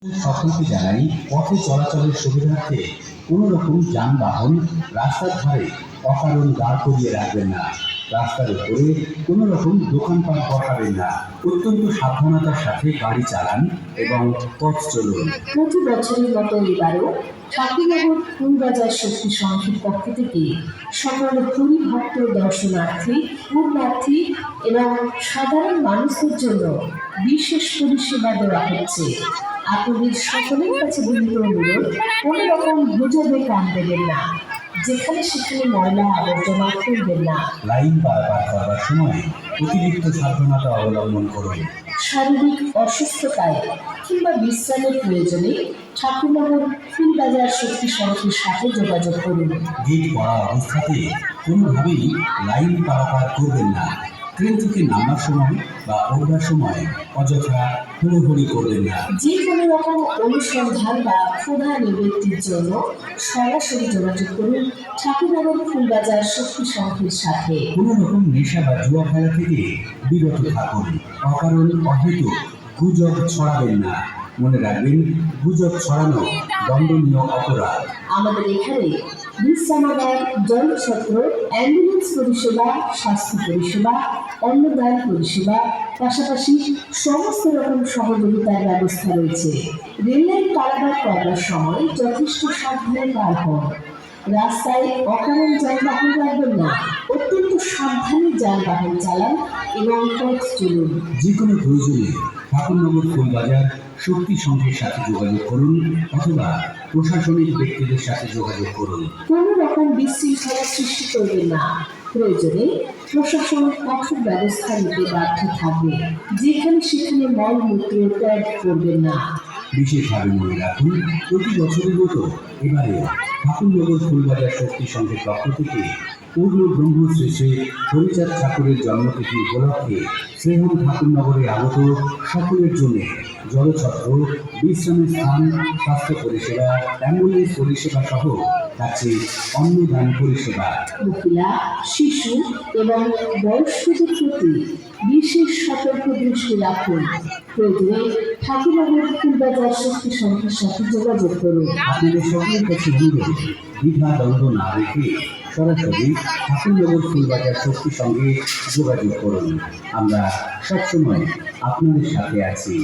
সকলকে জানাই, পথে চলাচলের সুবিধার্থে কোনো রকম যানবাহন রাস্তার ধারে অকারণ দাঁড় করিয়ে রাখবেন না। রাস্তার উপরে কোনো রকম দোকানপাট বসাবেন না। অত্যন্ত সাবধানতার সাথে গাড়ি চালান এবং পথ চলুন। প্রতি বছরের মতো এবারও ঠাকুরনগর ফুলবাজার শক্তি সংঘের পক্ষ থেকে সকল হরিভক্ত দর্শনার্থী, পুণ্যার্থী এবং সাধারণ মানুষদের জন্য বিশেষ পরিষেবা দেওয়া হচ্ছে। আপনাদের সকলের কাছে বিনীত অনুরোধ, কোনো রকম গুজবে কান দেবেন না, যেখানে সেখানে ময়লা আবর্জনা ফেলবেন না। লাইন পারাপার করার সময় অতিরিক্ত সাবধানতা অবলম্বন করুন। শারীরিক অসুস্থতায় কিংবা বিশ্রামের প্রয়োজনে ঠাকুরনগর ফুলবাজার শক্তি সংঘের সাথে যোগাযোগ করুন। গেট পড়া অবস্থাতে কোনোভাবেই লাইন পারাপার করবেন না। ট্রেন থেকে নামার সময় বা ওঠার সময় অযথা হুড়োহুড়ি করবেন না। যে কোনো রকম অনুসন্ধান বা ক্ষুধা নিবৃত্তির জন্য সরাসরি যোগাযোগ করুন ঠাকুরনগর ফুলবাজার শক্তি সংঘের সাথে। কোনো রকম নেশা বা জুয়া খেলা থেকে বিরত থাকুন। অকারণ অহেতুক গুজব ছড়াবেন না। মনে রাখবেন, গুজব ছড়ানো দণ্ডনীয় অপরাধ। আমাদের এখানে বিশ্রামাগার, জলছত্র, অ্যাম্বুলেন্স পরিষেবা, স্বাস্থ্য পরিষেবা, অন্নদান পরিষেবা, পাশাপাশি সমস্ত রকম সহযোগিতার ব্যবস্থা রয়েছে। রেললাইন পারাপার করার সময় যথেষ্ট সাবধানে পার হন। রাস্তায় অকারণ যানবাহন রাখবেন না। অত্যন্ত সাবধানে যানবাহন চালান এবং পথ চলুন। যে কোনো প্রয়োজনে ঠাকুরনগর ফুলবাজার শক্তি সংঘের সাথে যোগাযোগ করুন অথবা প্রশাসনিক ব্যক্তিদের সাথে যোগাযোগ করুন। কোনো রকম বিশৃঙ্খলা সৃষ্টি করবেন না। প্রয়োজনে প্রশাসন কঠোর ব্যবস্থা নিতে বাধ্য থাকবে। যেখানে সেখানে মলমূত্র ত্যাগ করবেন না। বিশেষভাবে মনে রাখুন, প্রতি বছরের মতো এবারে ঠাকুরনগর ফুলবাজার শক্তি সংঘের পক্ষ থেকে পূর্ণ ব্রহ্মশ্রী শ্রী হরিচাঁদ ঠাকুরের জন্মতিথি উপলক্ষে শ্রীহন ঠাকুরনগরে আগত সকলের জন্য জলছত্র, বিশ্রামের স্থান, স্বাস্থ্য পরিষেবা, অ্যাম্বুলেন্স পরিষেবা সহ থাকছে অন্নদান পরিষেবা। মহিলা, শিশু এবং বয়স্কদের প্রতি বিশেষ সতর্ক দৃষ্টি রাখুন। প্রয়োজনে ঠাকুরনগর ফুলবাজার শক্তি সংঘের সাথে যোগাযোগ করুন। আপনাদের সকলের কাছে অনুরোধ, দ্বিধা দ্বন্দ্ব না রেখে সরাসরি ঠাকুরনগর ফুলবাজার শক্তি সঙ্গে যোগাযোগ করুন। আমরা সবসময় আপনাদের সাথে আছি।